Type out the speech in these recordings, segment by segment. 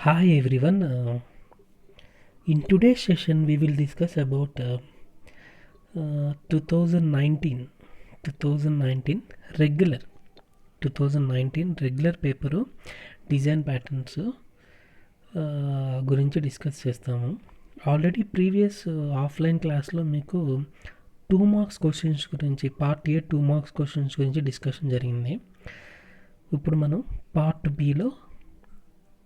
Hi everyone. In today's session, we will discuss about 2019 regular 2019 regular paper design patterns గురించి discuss చేస్తాము. Already previous offline క్లాస్లో మీకు 2 marks questions గురించి part A 2 marks questions గురించి discussion జరిగింది. ఇప్పుడు మనం పార్ట్ బిలో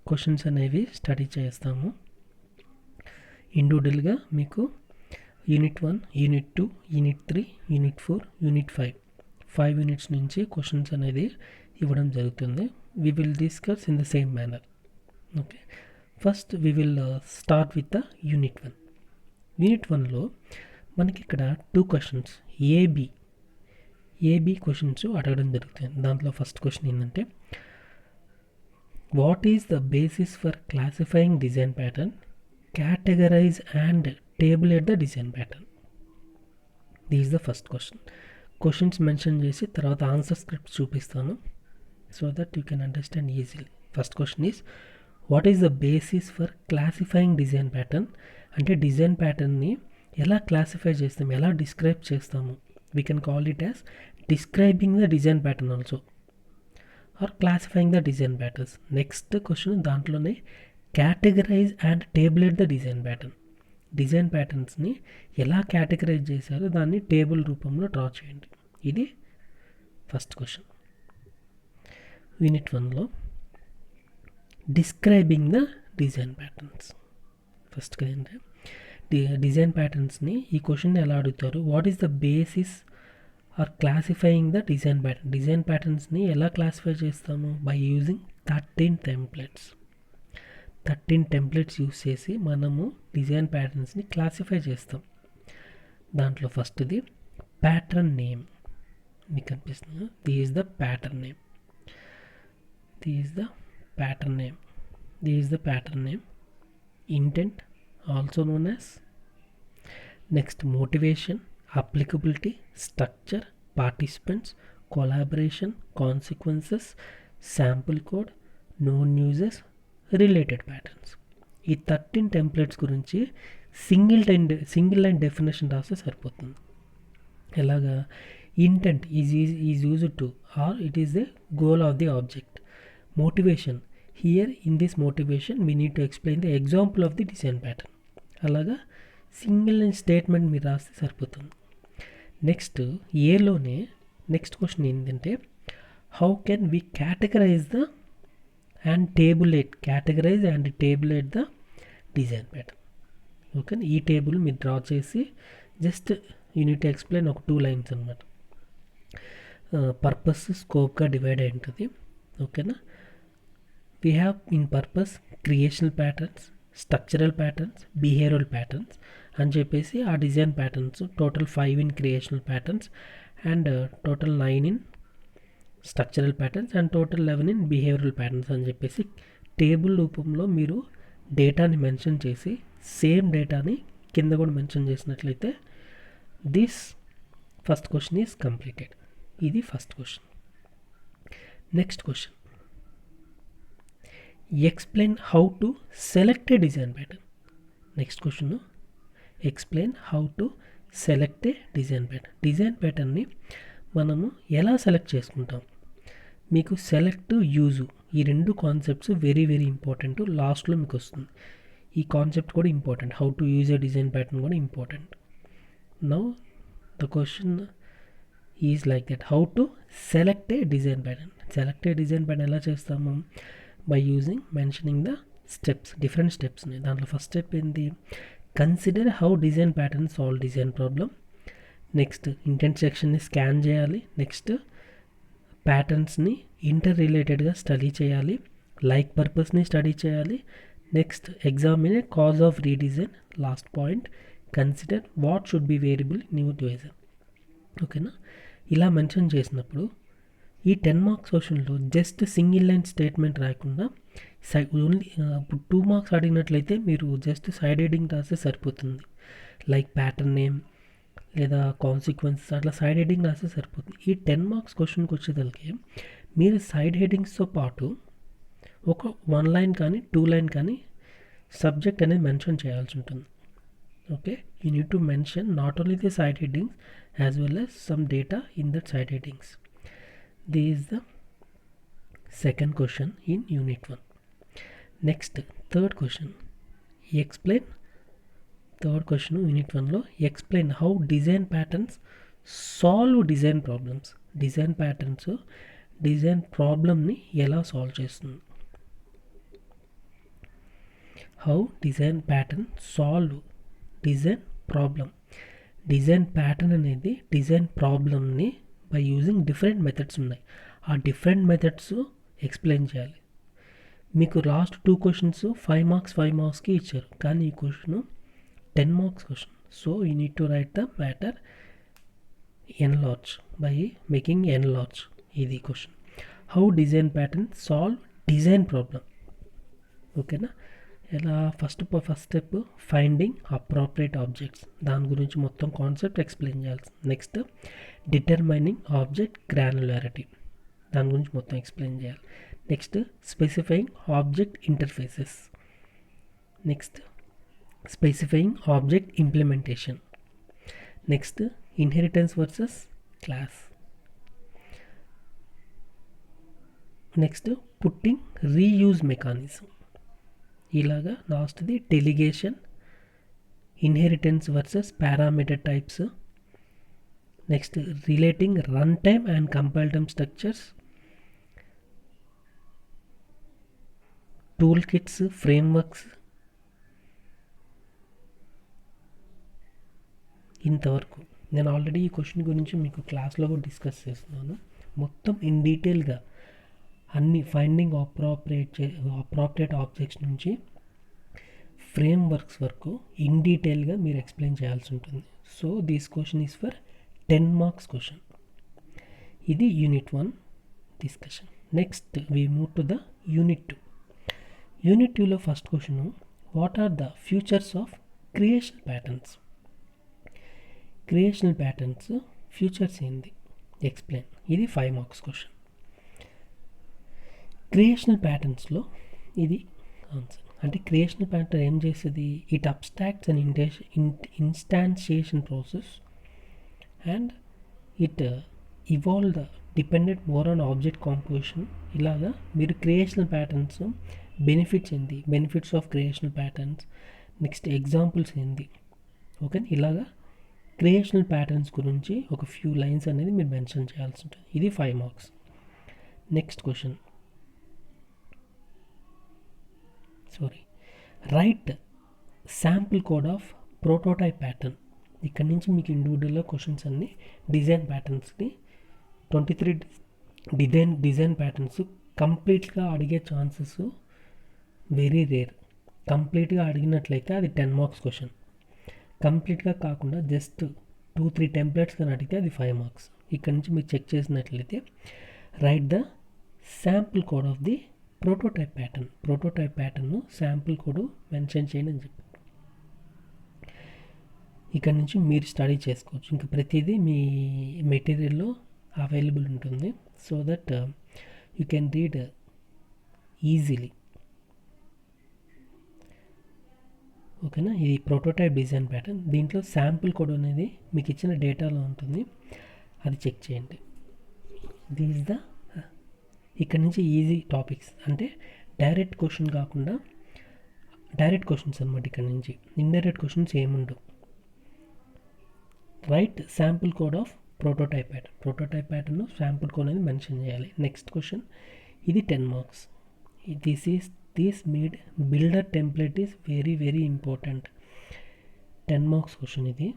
క్వశ్చన్స్ అనేవి స్టడీ చేస్తాము. ఇండివిజువల్గా మీకు unit 1, unit 2, unit 3, unit 4, unit 5 units నుంచి క్వశ్చన్స్ అనేది ఇవ్వడం జరుగుతుంది. We will discuss in the same manner. Okay, first we will start with the unit 1. Unit 1లో మనకి ఇక్కడ 2 క్వశ్చన్స్ ఏబి క్వశ్చన్స్ అడగడం జరుగుతుంది. దాంట్లో ఫస్ట్ క్వశ్చన్ ఏంటంటే, what is the basis for classifying design pattern, categorize and tabulate the design pattern? This is the first question. Questions mention చేసి తర్వాత answer script చూపిస్తాను so that you can understand easily. First question is, what is the basis for classifying design pattern? అంటే design ప్యాటర్న్ని ఎలా classify చేస్తాము, ఎలా describe చేస్తాము? We can call it as describing the design pattern also or classifying the design patterns. Next question దాంట్లోనే categorize and tabulate the design pattern. Design ప్యాటర్న్స్ని ఎలా categorize చేశారో దాన్ని టేబుల్ రూపంలో డ్రా చేయండి. ఇది ఫస్ట్ క్వశ్చన్. యూనిట్ 1లో describing the design patterns. First ఏంటంటే డిజైన్ ప్యాటర్న్స్ని ఈ క్వశ్చన్ని ఎలా అడుగుతారు, what is the basis or classifying the design pattern. Design ప్యాటర్న్స్ని ఎలా క్లాసిఫై చేస్తాము? By using 13 templates. 13 templates use చేసి మనము డిజైన్ ప్యాటర్న్స్ని క్లాసిఫై చేస్తాం. దాంట్లో ఫస్ట్ది ప్యాటర్న్ నేమ్. మీకు కనిపిస్తుంది, this is the pattern name. Intent also known as. Next motivation, applicability, structure, participants, collaboration, consequences, sample code, known uses, related patterns. ఈ 13 templates గురించి single line definition రాస్తే సరిపోతుంది. ఎలాగా? Intent is used to or it is the goal of the object. Motivation, here in this motivation we need to explain the example of the design pattern. అలాగా single line statement మీరు రాస్తే సరిపోతుంది. Next ఏలోనే next question ఏంటంటే, how can we categorize and tabulate the design pattern. Okay, ఈ table మీరు draw చేసి just unit explain ఒక 2 లైన్స్ అనమాట. పర్పస్ స్కోప్గా డివైడ్ అయి ఉంటుంది. ఓకేనా? We have in purpose creational patterns, structural patterns, behavioural patterns అని చెప్పేసి ఆ design patterns total 5 in creational patterns and total 9 in structural patterns and total 11 in behavioural patterns అని చెప్పేసి టేబుల్ రూపంలో మీరు డేటాని మెన్షన్ చేసి సేమ్ డేటాని కింద కూడా మెన్షన్ చేసినట్లయితే this first question is completed. ఇది first question. Next question, explain how to select a design pattern. Next question, explain how to select a design pattern. Design ప్యాటర్న్ని మనము ఎలా సెలెక్ట్ చేసుకుంటాం? మీకు సెలెక్ట్, యూజు ఈ 2 కాన్సెప్ట్స్ వెరీ ఇంపార్టెంట్. లాస్ట్లో మీకు వస్తుంది. ఈ కాన్సెప్ట్ కూడా important. How to use a design pattern కూడా important. Now the question is like that, how to select a design pattern. Select a design pattern ఎలా చేస్తాము? By using mentioning the steps, different steps ఉన్నాయి. దాంట్లో first step ఏంటి? Consider how design pattern solve design problem. Next intent సెక్షన్ని scan చేయాలి. Next ప్యాటర్న్స్ని inter రిలేటెడ్గా study చేయాలి. లైక్ పర్పస్ని స్టడీ చేయాలి. Next examine cause of redesign. Last point, consider what should be variable new design. ఓకేనా? ఇలా మెన్షన్ చేసినప్పుడు ఈ 10 మార్క్స్ క్వశ్చన్లో జస్ట్ సింగిల్ లైన్ స్టేట్మెంట్ రాయకుండా ఓన్లీ ఇప్పుడు 2 మార్క్స్ అడిగినట్లయితే మీరు జస్ట్ సైడ్ హెడింగ్ రాస్తే సరిపోతుంది. లైక్ ప్యాటర్న్ నేమ్ లేదా కాన్సిక్వెన్సెస్ అట్లా సైడ్ హెడింగ్ రాస్తే సరిపోతుంది. ఈ 10 మార్క్స్ క్వశ్చన్కి వచ్చేసరికి మీరు సైడ్ హెడింగ్స్తో పాటు ఒక 1 లైన్ కానీ 2 లైన్ కానీ సబ్జెక్ట్ అనేది మెన్షన్ చేయాల్సి ఉంటుంది. Okay, you need to mention not only the side headings as well as some data in that side headings. This is the second question in unit 1. Next third question, explain. Third question unit 1లో explain how design patterns solve design problems. Design patterns design ప్రాబ్లమ్ని ఎలా solve చేస్తుంది. How design pattern solve design problem. Design pattern అనేది design ప్రాబ్లమ్ని by using different methods ఉన్నాయి. ఆ different methods explain చేయాలి. మీకు లాస్ట్ 2 క్వశ్చన్స్ 5 మార్క్స్ 5 మార్క్స్కి ఇచ్చారు, కానీ ఈ question 10 marks question. So you need to right the matter n large by making n large. ఇది question. How design pattern solve design problem. ఓకేనా, ఎలా first step finding appropriate objects, దాని గురించి మొత్తం కాన్సెప్ట్ ఎక్స్ప్లెయిన్ చేయాలి. నెక్స్ట్ డిటర్మైనింగ్ ఆబ్జెక్ట్ గ్రాన్యులారిటీ, దాని గురించి మొత్తం ఎక్స్ప్లెయిన్ చేయాలి. Next specifying object interfaces. Next specifying object implementation. Next inheritance versus class. Next putting reuse mechanism. ఇలాగా లాస్ట్ది delegation, inheritance versus parameter types. Next relating run time and compile time structures, tool kits, frameworks. ఇంతవరకు నేను already ఈ question గురించి మీకు క్లాస్లో కూడా discuss చేస్తున్నాను. మొత్తం ఇన్ డీటెయిల్గా అన్ని ఫైండింగ్ అప్రాప్రియేట్ ఆబ్జెక్ట్స్ నుంచి ఫ్రేమ్వర్క్స్ వరకు ఇన్ డీటెయిల్గా మీరు ఎక్స్ప్లెయిన్ చేయాల్సి ఉంటుంది. So this question is for 10 marks question. ఇది unit 1 discussion. Next we move to the unit 2. Unit 2లో first question, what are the futures of creation patterns. Creational patterns futures ఏంది explain. ఇది 5 marks question. క్రియేషనల్ ప్యాటర్న్స్లో ఇది answer. అంటే క్రియేషనల్ pattern ఏం చేస్తుంది, it abstracts and instantiation process and it evolve the dependent more on object composition. ఇలాగా మీరు creational patterns benefits ఏంది, benefits of creational patterns, next examples ఏంది. ఓకే, ఇలాగా క్రియేషనల్ ప్యాటర్న్స్ గురించి ఒక ఫ్యూ లైన్స్ అనేది మీరు మెన్షన్ చేయాల్సి ఉంటుంది. ఇది 5 marks. Next question, right sample code of prototype pattern. ఇక్కడ నుంచి మీకు ఇండివిజువల్గా క్వశ్చన్స్ అన్ని డిజైన్ ప్యాటర్న్స్ని 23 డిజైన్ ప్యాటర్న్స్ కంప్లీట్గా అడిగే ఛాన్సెస్ వెరీ రేర్. కంప్లీట్గా అడిగినట్లయితే అది 10 మార్క్స్ క్వశ్చన్. కంప్లీట్గా కాకుండా జస్ట్ 2-3 టెంప్లెట్స్ కానీ అడిగితే అది 5 మార్క్స్. ఇక్కడ నుంచి మీరు చెక్ చేసినట్లయితే right the sample code of the prototype pattern. Prototype pattern sample code mention చేయండి అని చెప్పి ఇక్కడ నుంచి మీరు స్టడీ చేసుకోవచ్చు. ఇంకా ప్రతిదీ మీ మెటీరియల్లో అవైలబుల్ ఉంటుంది. So that you can read easily. ఓకేనా, ఇది ప్రోటోటైప్ డిజైన్ ప్యాటర్న్. దీంట్లో శాంపుల్ కోడ్ అనేది మీకు ఇచ్చిన డేటాలో ఉంటుంది, అది చెక్ చేయండి. దీస్ ద ఇక్కడ నుంచి ఈజీ టాపిక్స్, అంటే డైరెక్ట్ క్వశ్చన్ కాకుండా డైరెక్ట్ క్వశ్చన్స్ అనమాట. ఇక్కడ నుంచి ఇండైరెక్ట్ క్వశ్చన్స్ ఏముండవు. Right sample code of prototype pattern. Prototype pattern sample code అనేది మెన్షన్ చేయాలి. నెక్స్ట్ క్వశ్చన్, ఇది 10 marks. This made builder template is very very important. 10 marks question ఇది.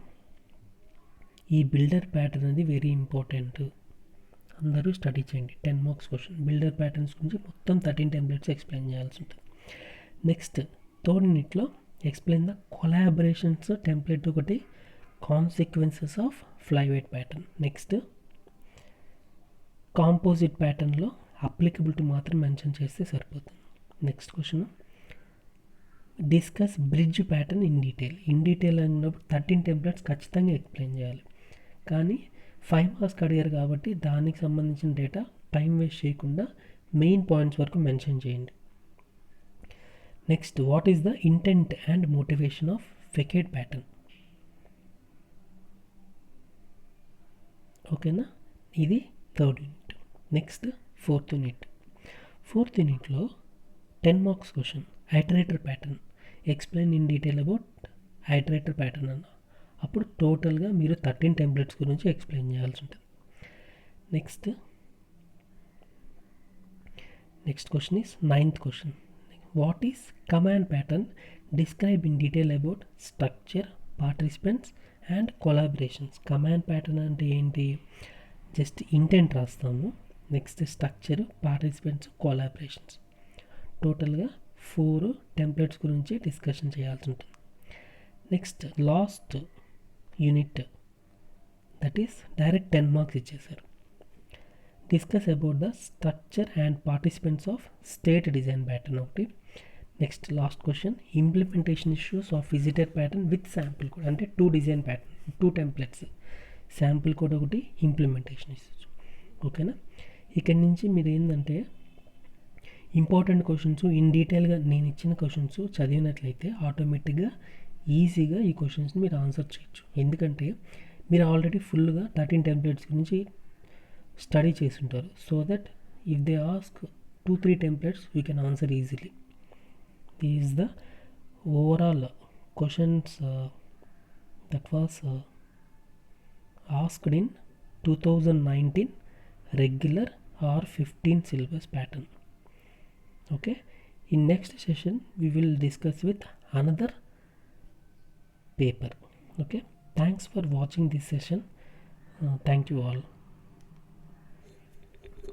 ఈ బిల్డర్ ప్యాటర్న్ అనేది వెరీ ఇంపార్టెంట్, అందరూ స్టడీ చేయండి. 10 marks question. Builder patterns గురించి మొత్తం 13 టెంప్లెట్స్ ఎక్స్ప్లెయిన్ చేయాల్సి ఉంటుంది. నెక్స్ట్ థర్డ్ యూనిట్లో ఎక్స్ప్లెయిన్ ద కొలాబరేషన్స్ టెంప్లెట్ ఒకటి, consequences of flyweight pattern. Next composite ప్యాటర్న్లో అప్లికబిలిటీ మాత్రం మెన్షన్ చేస్తే సరిపోతుంది. Next question, discuss bridge pattern in detail. In detail అన్నప్పుడు 13 టెంప్లెట్స్ ఖచ్చితంగా ఎక్స్ప్లెయిన్ చేయాలి. కానీ 5 మార్క్స్కి అడిగారు కాబట్టి దానికి సంబంధించిన డేటా టైం వేస్ట్ చేయకుండా మెయిన్ పాయింట్స్ వరకు మెన్షన్ చేయండి. Next what is the intent and motivation of facade pattern. ఓకేనా, ఇది third unit. Next fourth unit. Fourth యూనిట్లో 10 marks question, iterator pattern. Explain in detail about iterator pattern అన్న. అప్పుడు టోటల్గా మీరు 13 టెంప్లెట్స్ గురించి ఎక్స్ప్లెయిన్ చేయాల్సి ఉంటుంది. Next question is 9th question. What is command pattern? Describe in detail about structure, participants and collaborations. Command pattern అంటే ఏంటి? Just intent రాస్తాము. Next structure, participants, collaborations. టోటల్గా 4 టెంప్లెట్స్ గురించి డిస్కషన్ చేయాల్సి ఉంటుంది. Next last unit, that is direct 10 marks ఇచ్చేసారు. Discuss about the structure and participants of state design pattern ఒకటి. Next last question, implementation issues of visitor pattern with sample code. అంటే 2 design pattern, 2 templates, sample code ఒకటి, implementation issues. ఓకేనా, ఇక్కడి నుంచి మీరు ఏంటంటే important questions in డీటెయిల్గా నేను ఇచ్చిన క్వశ్చన్స్ చదివినట్లయితే ఆటోమేటిక్గా ఈజీగా ఈ క్వశ్చన్స్ని మీరు ఆన్సర్ చేయొచ్చు. ఎందుకంటే మీరు ఆల్రెడీ ఫుల్గా 13 టెంప్లెట్స్ గురించి స్టడీ చేస్తుంటారు. So that if they ask 2-3 templates you can answer easily. This is the overall questions that was asked in 2019 regular or 15 syllabus pattern. Okay, in next session we will discuss with another paper. Okay, thanks for watching this session. Thank you all.